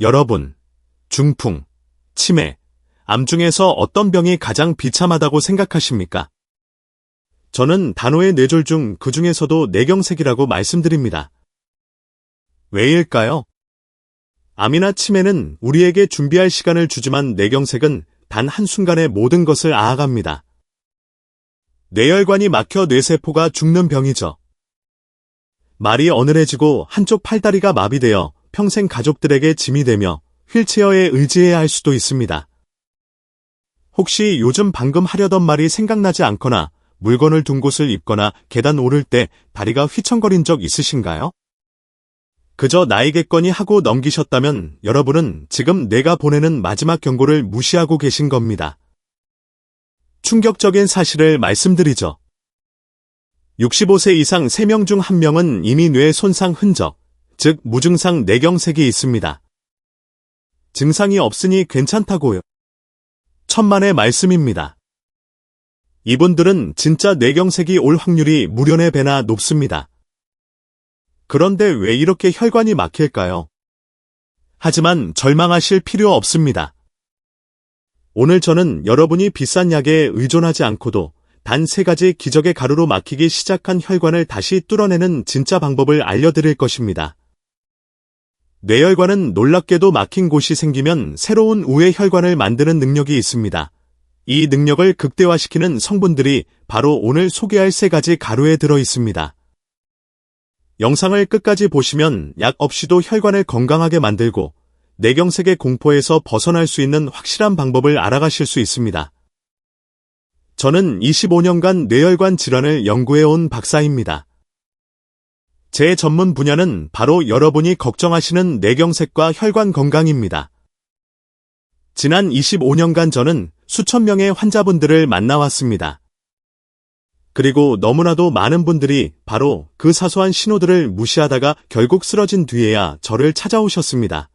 여러분, 중풍, 치매, 암 중에서 어떤 병이 가장 비참하다고 생각하십니까? 저는 단호의 뇌졸 중 그 중에서도 뇌경색이라고 말씀드립니다. 왜일까요? 암이나 치매는 우리에게 준비할 시간을 주지만 뇌경색은 단 한순간에 모든 것을 앗아갑니다. 뇌혈관이 막혀 뇌세포가 죽는 병이죠. 말이 어눌해지고 한쪽 팔다리가 마비되어 평생 가족들에게 짐이 되며 휠체어에 의지해야 할 수도 있습니다. 혹시 요즘 방금 하려던 말이 생각나지 않거나 물건을 둔 곳을 입거나 계단 오를 때 다리가 휘청거린 적 있으신가요? 그저 나이겠거니 하고 넘기셨다면 여러분은 지금 뇌가 보내는 마지막 경고를 무시하고 계신 겁니다. 충격적인 사실을 말씀드리죠. 65세 이상 3명 중 1명은 이미 뇌 손상 흔적, 즉 무증상 뇌경색이 있습니다. 증상이 없으니 괜찮다고요. 천만의 말씀입니다. 이분들은 진짜 뇌경색이 올 확률이 무려 4배나 높습니다. 그런데 왜 이렇게 혈관이 막힐까요? 하지만 절망하실 필요 없습니다. 오늘 저는 여러분이 비싼 약에 의존하지 않고도 단 3가지 기적의 가루로 막히기 시작한 혈관을 다시 뚫어내는 진짜 방법을 알려드릴 것입니다. 뇌혈관은 놀랍게도 막힌 곳이 생기면 새로운 우회 혈관을 만드는 능력이 있습니다. 이 능력을 극대화시키는 성분들이 바로 오늘 소개할 3가지 가루에 들어 있습니다. 영상을 끝까지 보시면 약 없이도 혈관을 건강하게 만들고 뇌경색의 공포에서 벗어날 수 있는 확실한 방법을 알아가실 수 있습니다. 저는 25년간 뇌혈관 질환을 연구해온 박사입니다. 제 전문 분야는 바로 여러분이 걱정하시는 뇌경색과 혈관 건강입니다. 지난 25년간 저는 수천 명의 환자분들을 만나왔습니다. 그리고 너무나도 많은 분들이 바로 그 사소한 신호들을 무시하다가 결국 쓰러진 뒤에야 저를 찾아오셨습니다.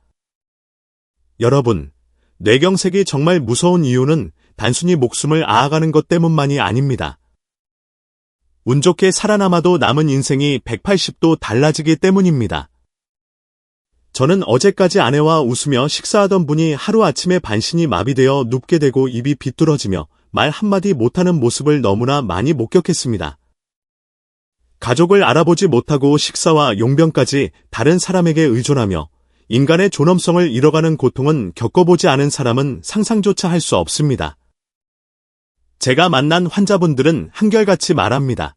여러분, 뇌경색이 정말 무서운 이유는 단순히 목숨을 앗아가는 것 때문만이 아닙니다. 운 좋게 살아남아도 남은 인생이 180도 달라지기 때문입니다. 저는 어제까지 아내와 웃으며 식사하던 분이 하루아침에 반신이 마비되어 눕게 되고 입이 비뚤어지며 말 한마디 못하는 모습을 너무나 많이 목격했습니다. 가족을 알아보지 못하고 식사와 용변까지 다른 사람에게 의존하며 인간의 존엄성을 잃어가는 고통은 겪어보지 않은 사람은 상상조차 할 수 없습니다. 제가 만난 환자분들은 한결같이 말합니다.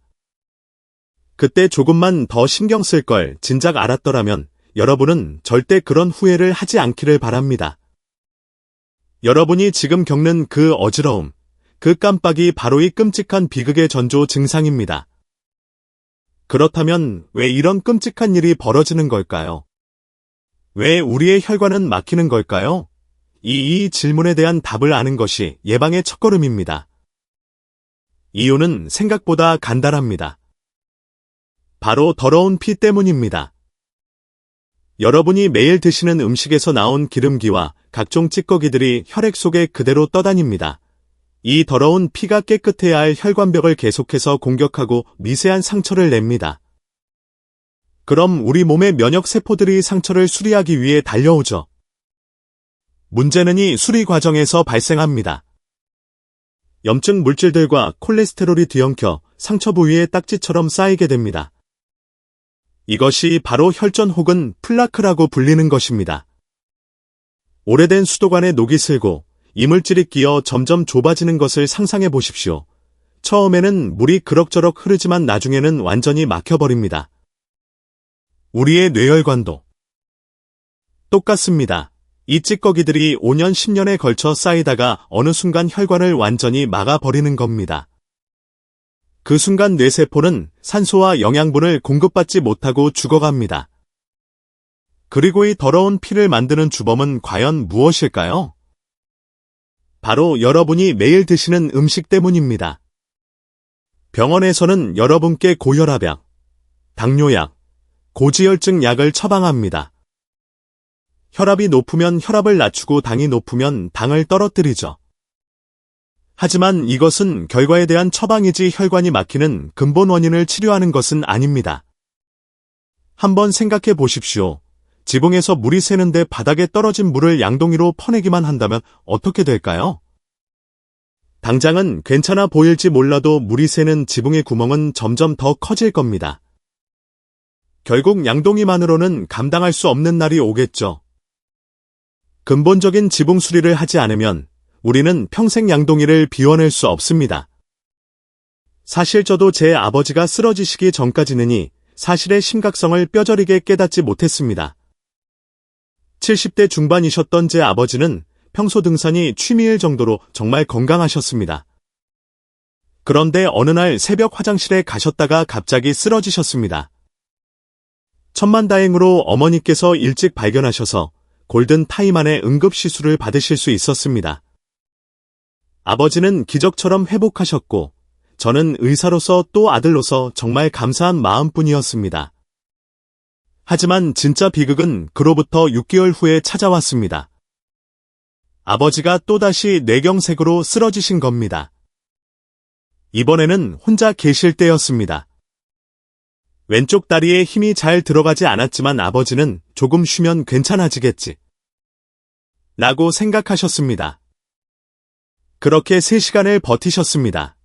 그때 조금만 더 신경 쓸 걸 진작 알았더라면 여러분은 절대 그런 후회를 하지 않기를 바랍니다. 여러분이 지금 겪는 그 어지러움, 그 깜빡이 바로 이 끔찍한 비극의 전조 증상입니다. 그렇다면 왜 이런 끔찍한 일이 벌어지는 걸까요? 왜 우리의 혈관은 막히는 걸까요? 이 질문에 대한 답을 아는 것이 예방의 첫걸음입니다. 이유는 생각보다 간단합니다. 바로 더러운 피 때문입니다. 여러분이 매일 드시는 음식에서 나온 기름기와 각종 찌꺼기들이 혈액 속에 그대로 떠다닙니다. 이 더러운 피가 깨끗해야 할 혈관벽을 계속해서 공격하고 미세한 상처를 냅니다. 그럼 우리 몸의 면역세포들이 상처를 수리하기 위해 달려오죠. 문제는 이 수리 과정에서 발생합니다. 염증 물질들과 콜레스테롤이 뒤엉켜 상처 부위에 딱지처럼 쌓이게 됩니다. 이것이 바로 혈전 혹은 플라크라고 불리는 것입니다. 오래된 수도관에 녹이 슬고 이물질이 끼어 점점 좁아지는 것을 상상해 보십시오. 처음에는 물이 그럭저럭 흐르지만 나중에는 완전히 막혀버립니다. 우리의 뇌혈관도 똑같습니다. 이 찌꺼기들이 5년, 10년에 걸쳐 쌓이다가 어느 순간 혈관을 완전히 막아버리는 겁니다. 그 순간 뇌세포는 산소와 영양분을 공급받지 못하고 죽어갑니다. 그리고 이 더러운 피를 만드는 주범은 과연 무엇일까요? 바로 여러분이 매일 드시는 음식 때문입니다. 병원에서는 여러분께 고혈압약, 당뇨약, 고지혈증 약을 처방합니다. 혈압이 높으면 혈압을 낮추고 당이 높으면 당을 떨어뜨리죠. 하지만 이것은 결과에 대한 처방이지 혈관이 막히는 근본 원인을 치료하는 것은 아닙니다. 한번 생각해 보십시오. 지붕에서 물이 새는데 바닥에 떨어진 물을 양동이로 퍼내기만 한다면 어떻게 될까요? 당장은 괜찮아 보일지 몰라도 물이 새는 지붕의 구멍은 점점 더 커질 겁니다. 결국 양동이만으로는 감당할 수 없는 날이 오겠죠. 근본적인 지붕 수리를 하지 않으면 우리는 평생 양동이를 비워낼 수 없습니다. 사실 저도 제 아버지가 쓰러지시기 전까지는 이 사실의 심각성을 뼈저리게 깨닫지 못했습니다. 70대 중반이셨던 제 아버지는 평소 등산이 취미일 정도로 정말 건강하셨습니다. 그런데 어느 날 새벽 화장실에 가셨다가 갑자기 쓰러지셨습니다. 천만다행으로 어머니께서 일찍 발견하셔서 골든타임 안에 응급시술을 받으실 수 있었습니다. 아버지는 기적처럼 회복하셨고 저는 의사로서 또 아들로서 정말 감사한 마음뿐이었습니다. 하지만 진짜 비극은 그로부터 6개월 후에 찾아왔습니다. 아버지가 또다시 뇌경색으로 쓰러지신 겁니다. 이번에는 혼자 계실 때였습니다. 왼쪽 다리에 힘이 잘 들어가지 않았지만 아버지는 조금 쉬면 괜찮아지겠지 라고 생각하셨습니다. 그렇게 3시간을 버티셨습니다.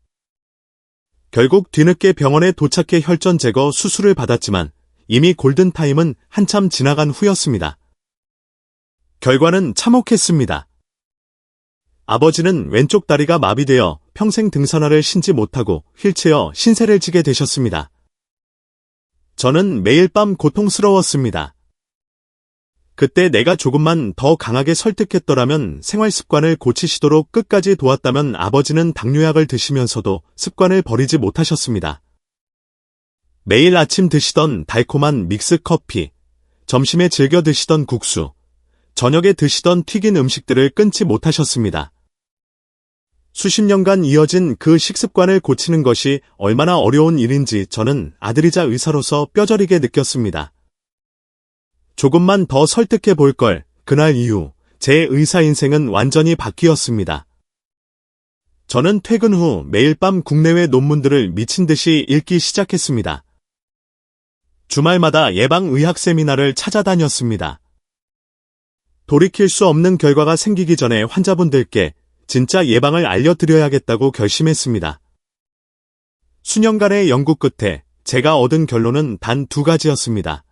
결국 뒤늦게 병원에 도착해 혈전 제거 수술을 받았지만 이미 골든타임은 한참 지나간 후였습니다. 결과는 참혹했습니다. 아버지는 왼쪽 다리가 마비되어 평생 등산화를 신지 못하고 휠체어 신세를 지게 되셨습니다. 저는 매일 밤 고통스러웠습니다. 그때 내가 조금만 더 강하게 설득했더라면 생활 습관을 고치시도록 끝까지 도왔다면 아버지는 당뇨약을 드시면서도 습관을 버리지 못하셨습니다. 매일 아침 드시던 달콤한 믹스커피, 점심에 즐겨 드시던 국수, 저녁에 드시던 튀긴 음식들을 끊지 못하셨습니다. 수십 년간 이어진 그 식습관을 고치는 것이 얼마나 어려운 일인지 저는 아들이자 의사로서 뼈저리게 느꼈습니다. 조금만 더 설득해 볼 걸. 그날 이후 제 의사 인생은 완전히 바뀌었습니다. 저는 퇴근 후 매일 밤 국내외 논문들을 미친 듯이 읽기 시작했습니다. 주말마다 예방의학 세미나를 찾아다녔습니다. 돌이킬 수 없는 결과가 생기기 전에 환자분들께 진짜 예방을 알려드려야겠다고 결심했습니다. 수년간의 연구 끝에 제가 얻은 결론은 단 2가지였습니다.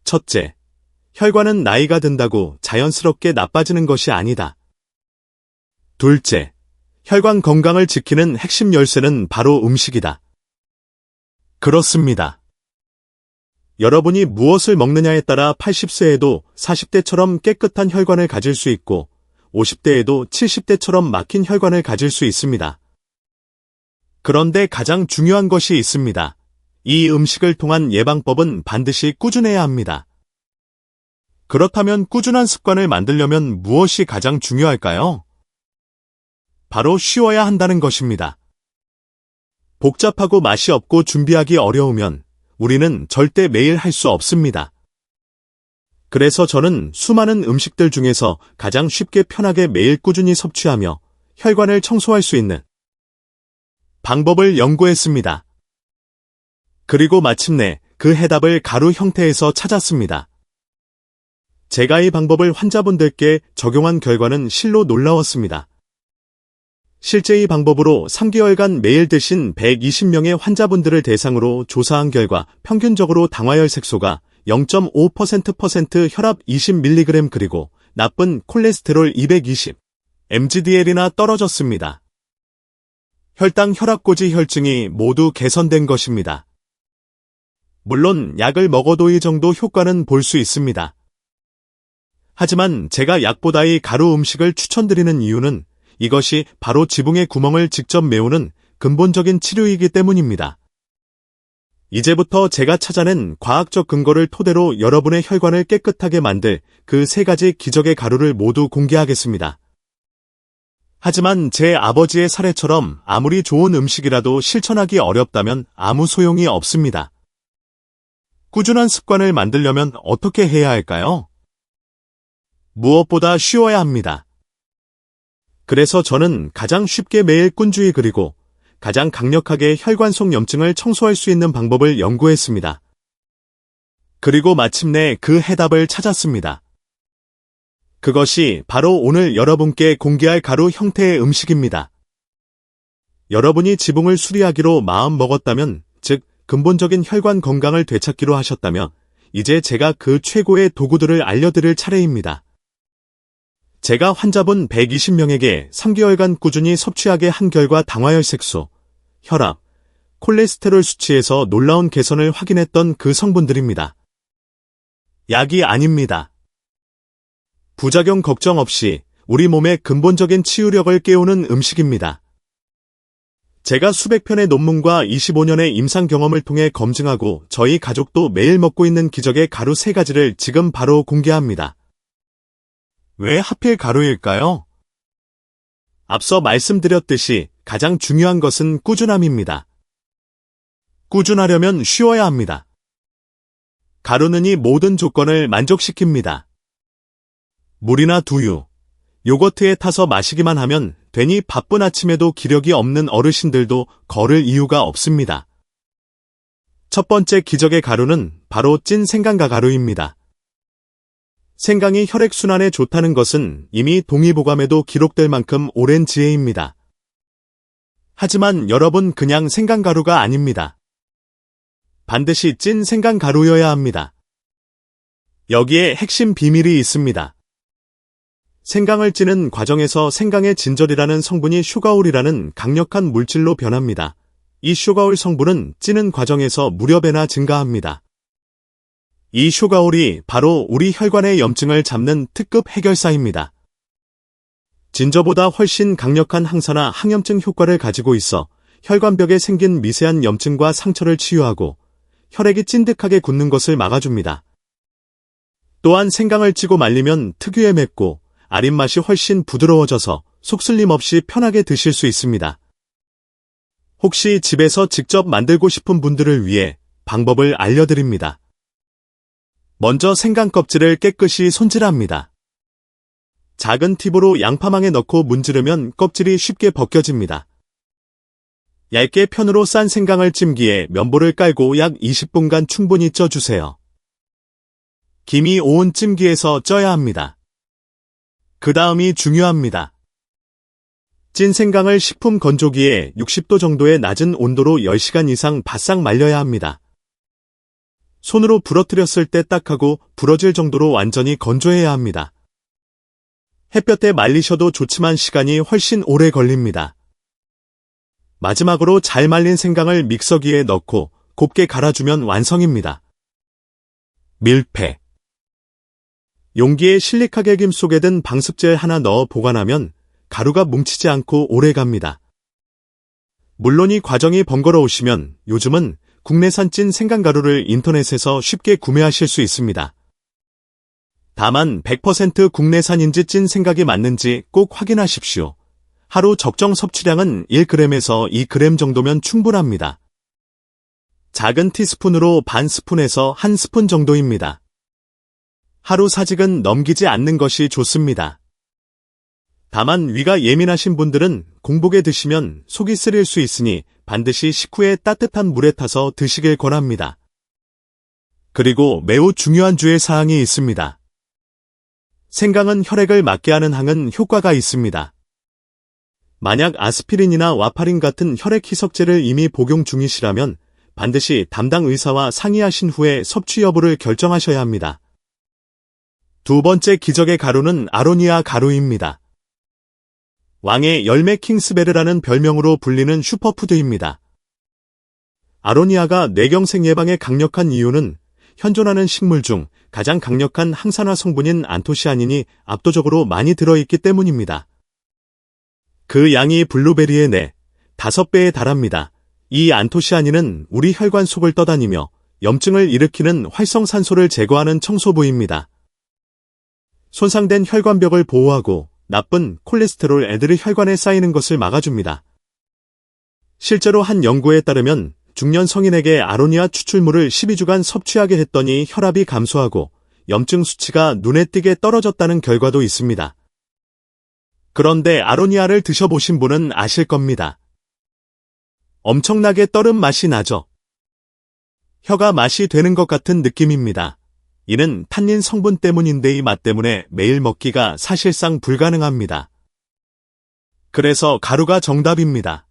첫째, 혈관은 나이가 든다고 자연스럽게 나빠지는 것이 아니다. 둘째, 혈관 건강을 지키는 핵심 열쇠는 바로 음식이다. 그렇습니다. 여러분이 무엇을 먹느냐에 따라 80세에도 40대처럼 깨끗한 혈관을 가질 수 있고 50대에도 70대처럼 막힌 혈관을 가질 수 있습니다. 그런데 가장 중요한 것이 있습니다. 이 음식을 통한 예방법은 반드시 꾸준해야 합니다. 그렇다면 꾸준한 습관을 만들려면 무엇이 가장 중요할까요? 바로 쉬어야 한다는 것입니다. 복잡하고 맛이 없고 준비하기 어려우면 우리는 절대 매일 할 수 없습니다. 그래서 저는 수많은 음식들 중에서 가장 쉽게 편하게 매일 꾸준히 섭취하며 혈관을 청소할 수 있는 방법을 연구했습니다. 그리고 마침내 그 해답을 가루 형태에서 찾았습니다. 제가 이 방법을 환자분들께 적용한 결과는 실로 놀라웠습니다. 실제 이 방법으로 3개월간 매일 드신 120명의 환자분들을 대상으로 조사한 결과 평균적으로 당화혈 색소가 0.5% 혈압 20mg 그리고 나쁜 콜레스테롤 220 mgdl이나 떨어졌습니다. 혈당 혈압고지 혈증이 모두 개선된 것입니다. 물론 약을 먹어도 이 정도 효과는 볼 수 있습니다. 하지만 제가 약보다 이 가루 음식을 추천드리는 이유는 이것이 바로 지붕의 구멍을 직접 메우는 근본적인 치료이기 때문입니다. 이제부터 제가 찾아낸 과학적 근거를 토대로 여러분의 혈관을 깨끗하게 만들 그 3가지 기적의 가루를 모두 공개하겠습니다. 하지만 제 아버지의 사례처럼 아무리 좋은 음식이라도 실천하기 어렵다면 아무 소용이 없습니다. 꾸준한 습관을 만들려면 어떻게 해야 할까요? 무엇보다 쉬어야 합니다. 그래서 저는 가장 쉽게 매일 꾼주의 그리고 가장 강력하게 혈관 속 염증을 청소할 수 있는 방법을 연구했습니다. 그리고 마침내 그 해답을 찾았습니다. 그것이 바로 오늘 여러분께 공개할 가루 형태의 음식입니다. 여러분이 지붕을 수리하기로 마음 먹었다면, 즉 근본적인 혈관 건강을 되찾기로 하셨다면, 이제 제가 그 최고의 도구들을 알려드릴 차례입니다. 제가 환자분 120명에게 3개월간 꾸준히 섭취하게 한 결과 당화혈색소, 혈압, 콜레스테롤 수치에서 놀라운 개선을 확인했던 그 성분들입니다. 약이 아닙니다. 부작용 걱정 없이 우리 몸의 근본적인 치유력을 깨우는 음식입니다. 제가 수백 편의 논문과 25년의 임상 경험을 통해 검증하고 저희 가족도 매일 먹고 있는 기적의 가루 3가지를 지금 바로 공개합니다. 왜 하필 가루일까요? 앞서 말씀드렸듯이 가장 중요한 것은 꾸준함입니다. 꾸준하려면 쉬어야 합니다. 가루는 이 모든 조건을 만족시킵니다. 물이나 두유, 요거트에 타서 마시기만 하면 괜히 바쁜 아침에도 기력이 없는 어르신들도 걸을 이유가 없습니다. 첫 번째 기적의 가루는 바로 찐 생강과 가루입니다. 생강이 혈액순환에 좋다는 것은 이미 동의보감에도 기록될 만큼 오랜 지혜입니다. 하지만 여러분, 그냥 생강가루가 아닙니다. 반드시 찐 생강가루여야 합니다. 여기에 핵심 비밀이 있습니다. 생강을 찌는 과정에서 생강의 진절이라는 성분이 슈가올이라는 강력한 물질로 변합니다. 이 슈가올 성분은 찌는 과정에서 무려 배나 증가합니다. 이 슈가올이 바로 우리 혈관의 염증을 잡는 특급 해결사입니다. 진저보다 훨씬 강력한 항산화 항염증 효과를 가지고 있어 혈관벽에 생긴 미세한 염증과 상처를 치유하고 혈액이 찐득하게 굳는 것을 막아줍니다. 또한 생강을 찌고 말리면 특유의 맵고 아린 맛이 훨씬 부드러워져서 속슬림 없이 편하게 드실 수 있습니다. 혹시 집에서 직접 만들고 싶은 분들을 위해 방법을 알려드립니다. 먼저 생강 껍질을 깨끗이 손질합니다. 작은 팁으로 양파망에 넣고 문지르면 껍질이 쉽게 벗겨집니다. 얇게 편으로 싼 생강을 찜기에 면보를 깔고 약 20분간 충분히 쪄주세요. 김이 온 찜기에서 쪄야 합니다. 그 다음이 중요합니다. 찐 생강을 식품 건조기에 60도 정도의 낮은 온도로 10시간 이상 바싹 말려야 합니다. 손으로 부러뜨렸을 때 딱하고 부러질 정도로 완전히 건조해야 합니다. 햇볕에 말리셔도 좋지만 시간이 훨씬 오래 걸립니다. 마지막으로 잘 말린 생강을 믹서기에 넣고 곱게 갈아주면 완성입니다. 밀폐. 용기에 실리카겔 김 속에 든 방습제 하나 넣어 보관하면 가루가 뭉치지 않고 오래 갑니다. 물론 이 과정이 번거로우시면 요즘은 국내산 찐 생강가루를 인터넷에서 쉽게 구매하실 수 있습니다. 다만 100% 국내산인지 찐 생강이 맞는지 꼭 확인하십시오. 하루 적정 섭취량은 1g에서 2g 정도면 충분합니다. 작은 티스푼으로 반 스푼에서 한 스푼 정도입니다. 하루 사직은 넘기지 않는 것이 좋습니다. 다만 위가 예민하신 분들은 공복에 드시면 속이 쓰릴 수 있으니 반드시 식후에 따뜻한 물에 타서 드시길 권합니다. 그리고 매우 중요한 주의 사항이 있습니다. 생강은 혈액을 맑게 하는 항은 효과가 있습니다. 만약 아스피린이나 와파린 같은 혈액 희석제를 이미 복용 중이시라면 반드시 담당 의사와 상의하신 후에 섭취 여부를 결정하셔야 합니다. 두 번째 기적의 가루는 아로니아 가루입니다. 왕의 열매 킹스베르라는 별명으로 불리는 슈퍼푸드입니다. 아로니아가 뇌경색 예방에 강력한 이유는 현존하는 식물 중 가장 강력한 항산화 성분인 안토시아닌이 압도적으로 많이 들어있기 때문입니다. 그 양이 블루베리의 5배에 달합니다. 이 안토시아닌은 우리 혈관 속을 떠다니며 염증을 일으키는 활성산소를 제거하는 청소부입니다. 손상된 혈관벽을 보호하고 나쁜 콜레스테롤 애들이 혈관에 쌓이는 것을 막아줍니다. 실제로 한 연구에 따르면 중년 성인에게 아로니아 추출물을 12주간 섭취하게 했더니 혈압이 감소하고 염증 수치가 눈에 띄게 떨어졌다는 결과도 있습니다. 그런데 아로니아를 드셔보신 분은 아실 겁니다. 엄청나게 떠른 맛이 나죠. 혀가 맛이 되는 것 같은 느낌입니다. 이는 탄닌 성분 때문인데 이 맛 때문에 매일 먹기가 사실상 불가능합니다. 그래서 가루가 정답입니다.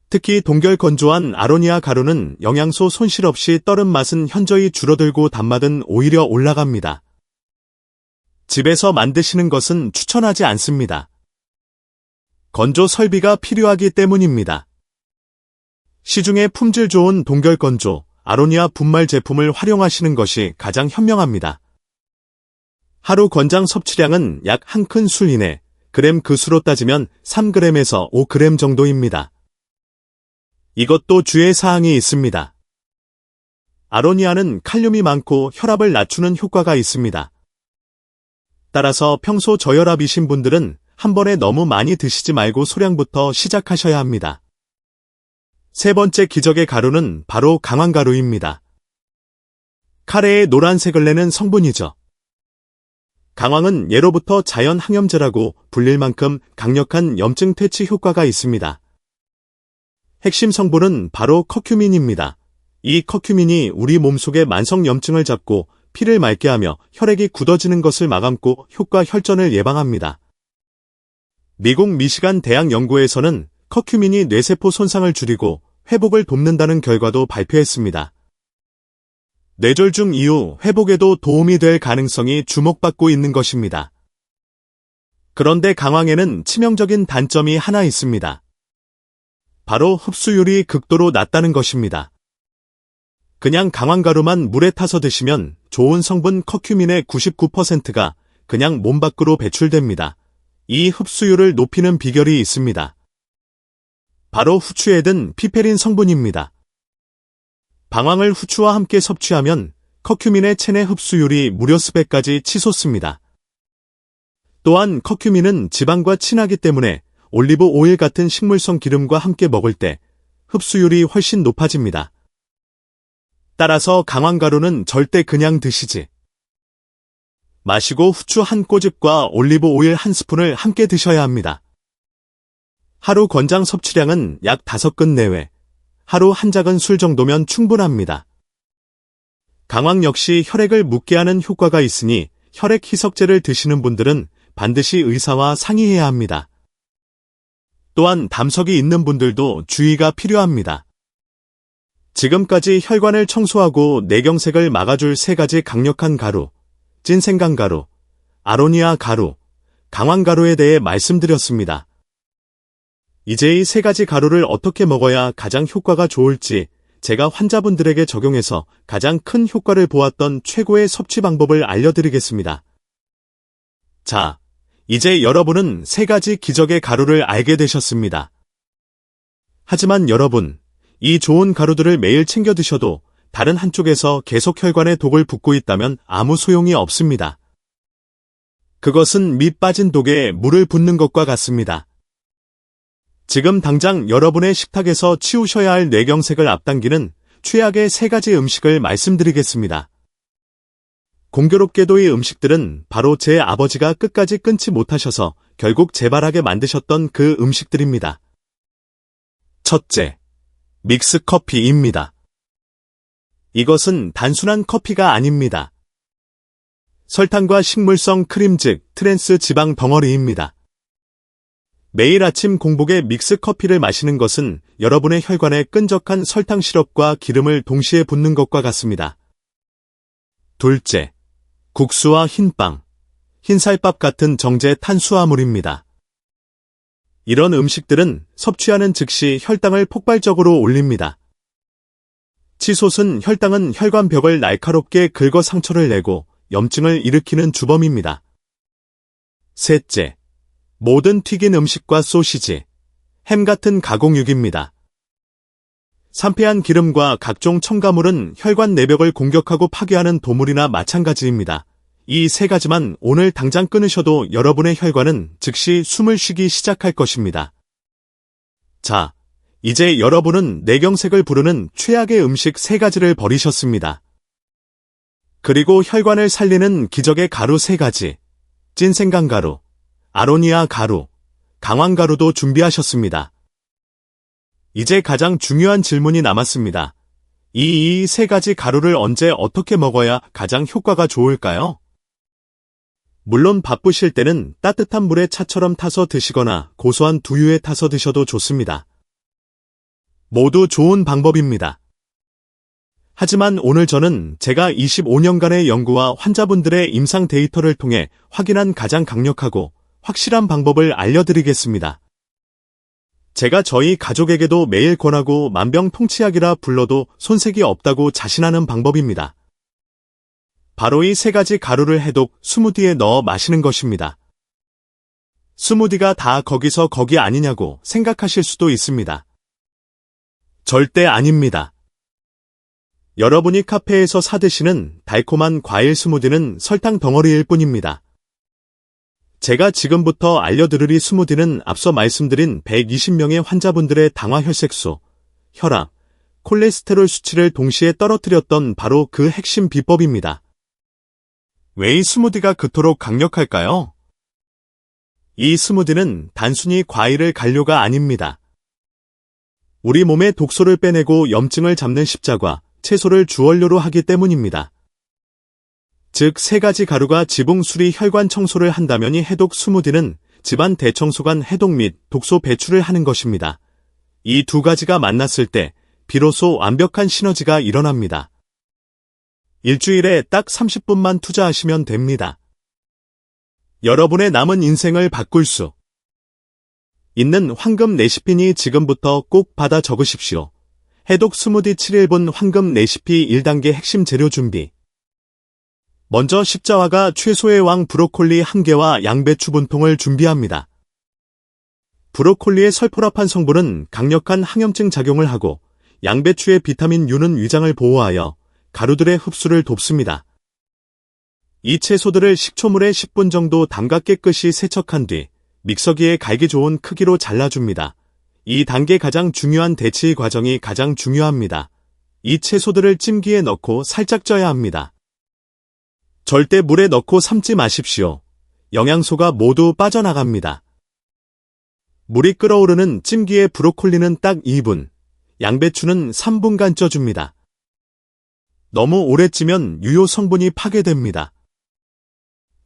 특히 동결 건조한 아로니아 가루는 영양소 손실 없이 떨은 맛은 현저히 줄어들고 단맛은 오히려 올라갑니다. 집에서 만드시는 것은 추천하지 않습니다. 건조 설비가 필요하기 때문입니다. 시중에 품질 좋은 동결 건조, 아로니아 분말 제품을 활용하시는 것이 가장 현명합니다. 하루 권장 섭취량은 약 한 큰 술 이내, 그램 그 수로 따지면 3g에서 5g 정도입니다. 이것도 주의사항이 있습니다. 아로니아는 칼륨이 많고 혈압을 낮추는 효과가 있습니다. 따라서 평소 저혈압이신 분들은 한 번에 너무 많이 드시지 말고 소량부터 시작하셔야 합니다. 세 번째 기적의 가루는 바로 강황가루입니다. 카레의 노란색을 내는 성분이죠. 강황은 예로부터 자연 항염제라고 불릴 만큼 강력한 염증 퇴치 효과가 있습니다. 핵심 성분은 바로 커큐민입니다. 이 커큐민이 우리 몸속의 만성 염증을 잡고 피를 맑게 하며 혈액이 굳어지는 것을 마감고 효과 혈전을 예방합니다. 미국 미시간 대학 연구에서는 커큐민이 뇌세포 손상을 줄이고 회복을 돕는다는 결과도 발표했습니다. 뇌졸중 이후 회복에도 도움이 될 가능성이 주목받고 있는 것입니다. 그런데 강황에는 치명적인 단점이 하나 있습니다. 바로 흡수율이 극도로 낮다는 것입니다. 그냥 강황가루만 물에 타서 드시면 좋은 성분 커큐민의 99%가 그냥 몸 밖으로 배출됩니다. 이 흡수율을 높이는 비결이 있습니다. 바로 후추에 든 피페린 성분입니다. 방황을 후추와 함께 섭취하면 커큐민의 체내 흡수율이 무려 수배까지 치솟습니다. 또한 커큐민은 지방과 친하기 때문에 올리브 오일 같은 식물성 기름과 함께 먹을 때 흡수율이 훨씬 높아집니다. 따라서 강황가루는 절대 그냥 드시지 마시고 후추 한 꼬집과 올리브 오일 한 스푼을 함께 드셔야 합니다. 하루 권장 섭취량은 약 5끈 내외, 하루 한 작은 술 정도면 충분합니다. 강황 역시 혈액을 묻게 하는 효과가 있으니 혈액 희석제를 드시는 분들은 반드시 의사와 상의해야 합니다. 또한 담석이 있는 분들도 주의가 필요합니다. 지금까지 혈관을 청소하고 뇌경색을 막아줄 3가지 강력한 가루, 찐생강가루, 아로니아 가루, 강황가루에 대해 말씀드렸습니다. 이제 이 3가지 가루를 어떻게 먹어야 가장 효과가 좋을지 제가 환자분들에게 적용해서 가장 큰 효과를 보았던 최고의 섭취 방법을 알려드리겠습니다. 자, 이제 여러분은 3가지 기적의 가루를 알게 되셨습니다. 하지만 여러분, 이 좋은 가루들을 매일 챙겨 드셔도 다른 한쪽에서 계속 혈관에 독을 붓고 있다면 아무 소용이 없습니다. 그것은 밑 빠진 독에 물을 붓는 것과 같습니다. 지금 당장 여러분의 식탁에서 치우셔야 할 뇌경색을 앞당기는 최악의 3가지 음식을 말씀드리겠습니다. 공교롭게도 이 음식들은 바로 제 아버지가 끝까지 끊지 못하셔서 결국 재발하게 만드셨던 그 음식들입니다. 첫째, 믹스커피입니다. 이것은 단순한 커피가 아닙니다. 설탕과 식물성 크림 즉 트랜스 지방 덩어리입니다. 매일 아침 공복에 믹스커피를 마시는 것은 여러분의 혈관에 끈적한 설탕 시럽과 기름을 동시에 붓는 것과 같습니다. 둘째, 국수와 흰빵, 흰쌀밥 같은 정제 탄수화물입니다. 이런 음식들은 섭취하는 즉시 혈당을 폭발적으로 올립니다. 치솟은 혈당은 혈관벽을 날카롭게 긁어 상처를 내고 염증을 일으키는 주범입니다. 셋째, 모든 튀긴 음식과 소시지, 햄 같은 가공육입니다. 산패한 기름과 각종 첨가물은 혈관 내벽을 공격하고 파괴하는 도물이나 마찬가지입니다. 이 3가지만 오늘 당장 끊으셔도 여러분의 혈관은 즉시 숨을 쉬기 시작할 것입니다. 자, 이제 여러분은 뇌경색을 부르는 최악의 음식 3가지를 버리셨습니다. 그리고 혈관을 살리는 기적의 가루 3가지, 찐생강가루, 아로니아 가루, 강황가루도 준비하셨습니다. 이제 가장 중요한 질문이 남았습니다. 이 세 가지 가루를 언제 어떻게 먹어야 가장 효과가 좋을까요? 물론 바쁘실 때는 따뜻한 물에 차처럼 타서 드시거나 고소한 두유에 타서 드셔도 좋습니다. 모두 좋은 방법입니다. 하지만 오늘 저는 제가 25년간의 연구와 환자분들의 임상 데이터를 통해 확인한 가장 강력하고 확실한 방법을 알려드리겠습니다. 제가 저희 가족에게도 매일 권하고 만병통치약이라 불러도 손색이 없다고 자신하는 방법입니다. 바로 이 세 가지 가루를 해독 스무디에 넣어 마시는 것입니다. 스무디가 다 거기서 거기 아니냐고 생각하실 수도 있습니다. 절대 아닙니다. 여러분이 카페에서 사드시는 달콤한 과일 스무디는 설탕 덩어리일 뿐입니다. 제가 지금부터 알려드릴 스무디는 앞서 말씀드린 120명의 환자분들의 당화혈색소, 혈압, 콜레스테롤 수치를 동시에 떨어뜨렸던 바로 그 핵심 비법입니다. 왜 이 스무디가 그토록 강력할까요? 이 스무디는 단순히 과일을 갈료가 아닙니다. 우리 몸의 독소를 빼내고 염증을 잡는 십자과, 채소를 주원료로 하기 때문입니다. 즉, 세 가지 가루가 지붕 수리 혈관 청소를 한다면 이 해독 스무디는 집안 대청소관 해독 및 독소 배출을 하는 것입니다. 이 두 가지가 만났을 때 비로소 완벽한 시너지가 일어납니다. 일주일에 딱 30분만 투자하시면 됩니다. 여러분의 남은 인생을 바꿀 수 있는 황금 레시피니 지금부터 꼭 받아 적으십시오. 해독 스무디 7일분 황금 레시피 1단계 핵심 재료 준비. 먼저 십자화가 채소의 왕 브로콜리 1개와 양배추 분통을 준비합니다. 브로콜리의 설포라판 성분은 강력한 항염증 작용을 하고 양배추의 비타민 U는 위장을 보호하여 가루들의 흡수를 돕습니다. 이 채소들을 식초물에 10분 정도 담가 깨끗이 세척한 뒤 믹서기에 갈기 좋은 크기로 잘라줍니다. 이 단계 가장 중요한 데치 과정이 가장 중요합니다. 이 채소들을 찜기에 넣고 살짝 쪄야 합니다. 절대 물에 넣고 삶지 마십시오. 영양소가 모두 빠져나갑니다. 물이 끓어오르는 찜기에 브로콜리는 딱 2분, 양배추는 3분간 쪄줍니다. 너무 오래 찌면 유효 성분이 파괴됩니다.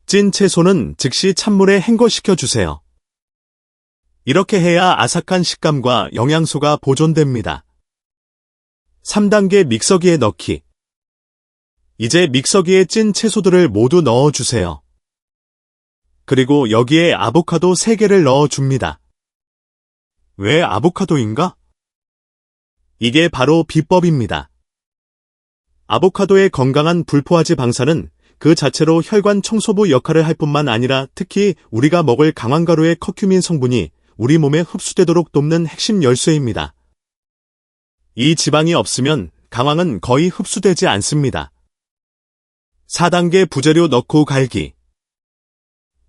찐 채소는 즉시 찬물에 헹궈시켜주세요. 이렇게 해야 아삭한 식감과 영양소가 보존됩니다. 3단계 믹서기에 넣기. 이제 믹서기에 찐 채소들을 모두 넣어주세요. 그리고 여기에 아보카도 3개를 넣어줍니다. 왜 아보카도인가? 이게 바로 비법입니다. 아보카도의 건강한 불포화지 방사는 그 자체로 혈관 청소부 역할을 할 뿐만 아니라 특히 우리가 먹을 강황가루의 커큐민 성분이 우리 몸에 흡수되도록 돕는 핵심 열쇠입니다. 이 지방이 없으면 강황은 거의 흡수되지 않습니다. 4단계 부재료 넣고 갈기.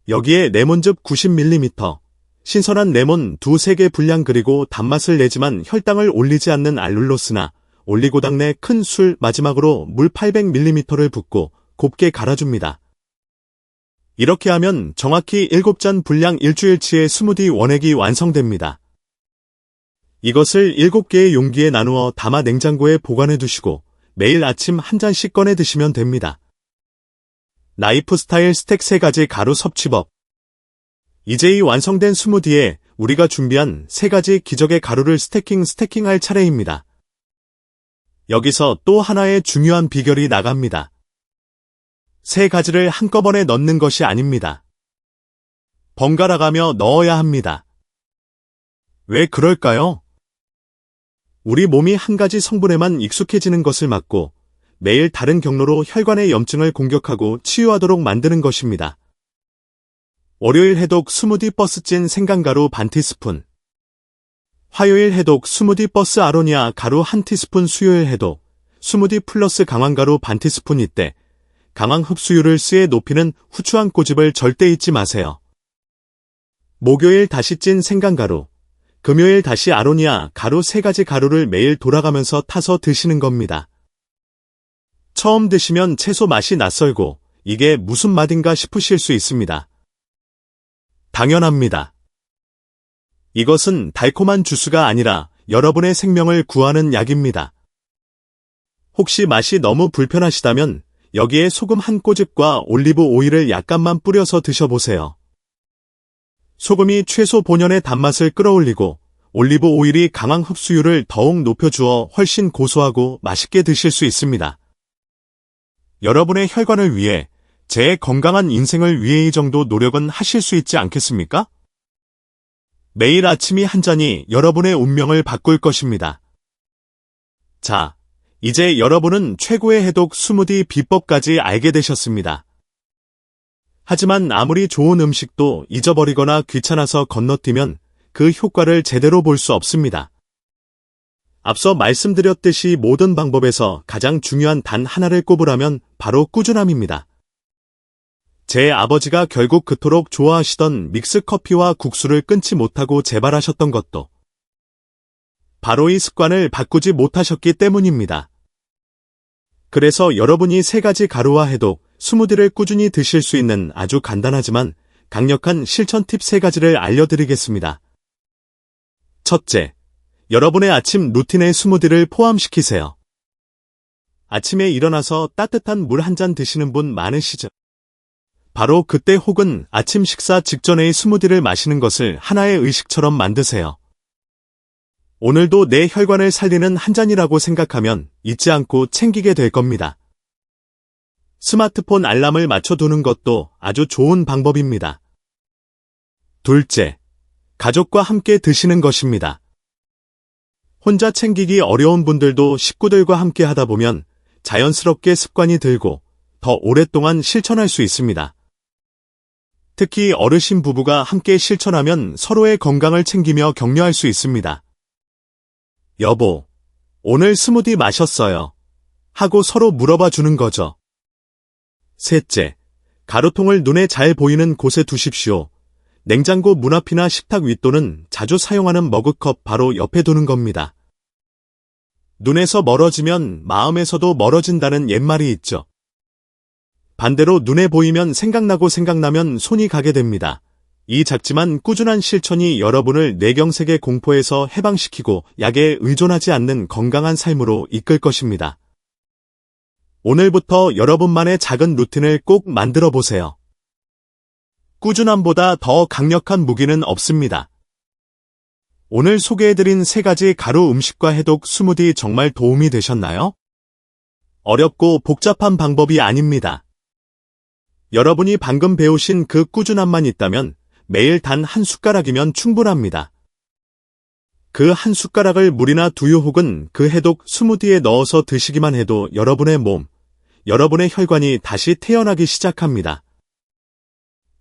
여기에 레몬즙 90ml, 신선한 레몬 2-3개 분량 그리고 단맛을 내지만 혈당을 올리지 않는 알룰로스나 올리고당 내 큰 술 마지막으로 물 800ml를 붓고 곱게 갈아줍니다. 이렇게 하면 정확히 7잔 분량 일주일치의 스무디 원액이 완성됩니다. 이것을 7개의 용기에 나누어 담아 냉장고에 보관해 두시고 매일 아침 한 잔씩 꺼내 드시면 됩니다. 라이프 스타일 스택 3가지 가루 섭취법. 이제 이 완성된 스무디에 우리가 준비한 3가지 기적의 가루를 스태킹할 차례입니다. 여기서 또 하나의 중요한 비결이 나갑니다. 3가지를 한꺼번에 넣는 것이 아닙니다. 번갈아가며 넣어야 합니다. 왜 그럴까요? 우리 몸이 한 가지 성분에만 익숙해지는 것을 막고 매일 다른 경로로 혈관의 염증을 공격하고 치유하도록 만드는 것입니다. 월요일 해독 스무디 버스 찐 생강가루 반 티스푼. 화요일 해독 스무디 버스 아로니아 가루 1티스푼. 수요일 해독 스무디 플러스 강황가루 반 티스푼. 이때 강황 흡수율을 스에 높이는 후추한 꼬집을 절대 잊지 마세요. 목요일 다시 찐 생강가루, 금요일 다시 아로니아 가루 3가지 가루를 매일 돌아가면서 타서 드시는 겁니다. 처음 드시면 채소 맛이 낯설고 이게 무슨 맛인가 싶으실 수 있습니다. 당연합니다. 이것은 달콤한 주스가 아니라 여러분의 생명을 구하는 약입니다. 혹시 맛이 너무 불편하시다면 여기에 소금 한 꼬집과 올리브 오일을 약간만 뿌려서 드셔보세요. 소금이 채소 본연의 단맛을 끌어올리고 올리브 오일이 강한 흡수율을 더욱 높여주어 훨씬 고소하고 맛있게 드실 수 있습니다. 여러분의 혈관을 위해, 제 건강한 인생을 위해 이 정도 노력은 하실 수 있지 않겠습니까? 매일 아침이 한 잔이 여러분의 운명을 바꿀 것입니다. 자, 이제 여러분은 최고의 해독 스무디 비법까지 알게 되셨습니다. 하지만 아무리 좋은 음식도 잊어버리거나 귀찮아서 건너뛰면 그 효과를 제대로 볼 수 없습니다. 앞서 말씀드렸듯이 모든 방법에서 가장 중요한 단 하나를 꼽으라면 바로 꾸준함입니다. 제 아버지가 결국 그토록 좋아하시던 믹스커피와 국수를 끊지 못하고 재발하셨던 것도 바로 이 습관을 바꾸지 못하셨기 때문입니다. 그래서 여러분이 3가지 가루와 해독, 스무디를 꾸준히 드실 수 있는 아주 간단하지만 강력한 실천 팁 3가지를 알려드리겠습니다. 첫째, 여러분의 아침 루틴에 스무디를 포함시키세요. 아침에 일어나서 따뜻한 물 한 잔 드시는 분 많으시죠? 바로 그때 혹은 아침 식사 직전에 스무디를 마시는 것을 하나의 의식처럼 만드세요. 오늘도 내 혈관을 살리는 한 잔이라고 생각하면 잊지 않고 챙기게 될 겁니다. 스마트폰 알람을 맞춰두는 것도 아주 좋은 방법입니다. 둘째, 가족과 함께 드시는 것입니다. 혼자 챙기기 어려운 분들도 식구들과 함께 하다 보면 자연스럽게 습관이 들고 더 오랫동안 실천할 수 있습니다. 특히 어르신 부부가 함께 실천하면 서로의 건강을 챙기며 격려할 수 있습니다. 여보, 오늘 스무디 마셨어요. 하고 서로 물어봐 주는 거죠. 셋째, 가루통을 눈에 잘 보이는 곳에 두십시오. 냉장고 문 앞이나 식탁 윗 또는 자주 사용하는 머그컵 바로 옆에 두는 겁니다. 눈에서 멀어지면 마음에서도 멀어진다는 옛말이 있죠. 반대로 눈에 보이면 생각나면 손이 가게 됩니다. 이 작지만 꾸준한 실천이 여러분을 뇌경색의 공포에서 해방시키고 약에 의존하지 않는 건강한 삶으로 이끌 것입니다. 오늘부터 여러분만의 작은 루틴을 꼭 만들어 보세요. 꾸준함보다 더 강력한 무기는 없습니다. 오늘 소개해드린 3가지 가루 음식과 해독 스무디 정말 도움이 되셨나요? 어렵고 복잡한 방법이 아닙니다. 여러분이 방금 배우신 그 꾸준함만 있다면 매일 단 한 숟가락이면 충분합니다. 그 한 숟가락을 물이나 두유 혹은 그 해독 스무디에 넣어서 드시기만 해도 여러분의 몸, 여러분의 혈관이 다시 태어나기 시작합니다.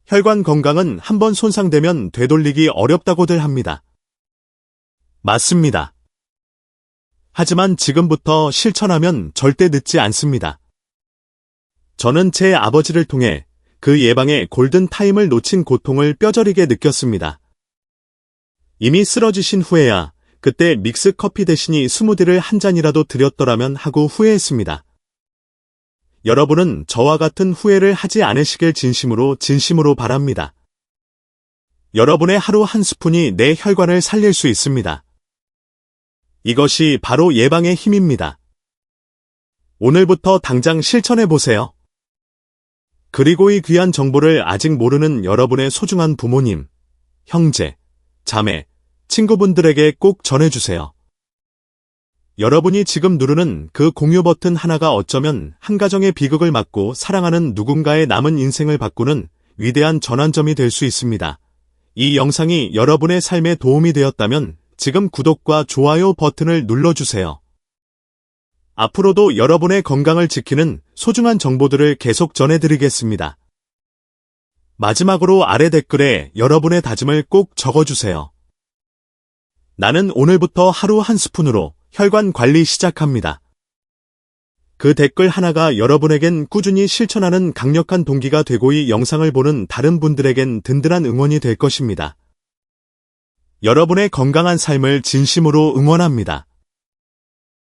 혈관 건강은 한번 손상되면 되돌리기 어렵다고들 합니다. 맞습니다. 하지만 지금부터 실천하면 절대 늦지 않습니다. 저는 제 아버지를 통해 그 예방의 골든타임을 놓친 고통을 뼈저리게 느꼈습니다. 이미 쓰러지신 후에야 그때 믹스커피 대신에 스무디를 한 잔이라도 드렸더라면 하고 후회했습니다. 여러분은 저와 같은 후회를 하지 않으시길 진심으로 바랍니다. 여러분의 하루 한 스푼이 내 혈관을 살릴 수 있습니다. 이것이 바로 예방의 힘입니다. 오늘부터 당장 실천해보세요. 그리고 이 귀한 정보를 아직 모르는 여러분의 소중한 부모님, 형제, 자매, 친구분들에게 꼭 전해주세요. 여러분이 지금 누르는 그 공유 버튼 하나가 어쩌면 한 가정의 비극을 막고 사랑하는 누군가의 남은 인생을 바꾸는 위대한 전환점이 될 수 있습니다. 이 영상이 여러분의 삶에 도움이 되었다면 지금 구독과 좋아요 버튼을 눌러주세요. 앞으로도 여러분의 건강을 지키는 소중한 정보들을 계속 전해드리겠습니다. 마지막으로 아래 댓글에 여러분의 다짐을 꼭 적어주세요. 나는 오늘부터 하루 한 스푼으로 혈관 관리 시작합니다. 그 댓글 하나가 여러분에겐 꾸준히 실천하는 강력한 동기가 되고 이 영상을 보는 다른 분들에겐 든든한 응원이 될 것입니다. 여러분의 건강한 삶을 진심으로 응원합니다.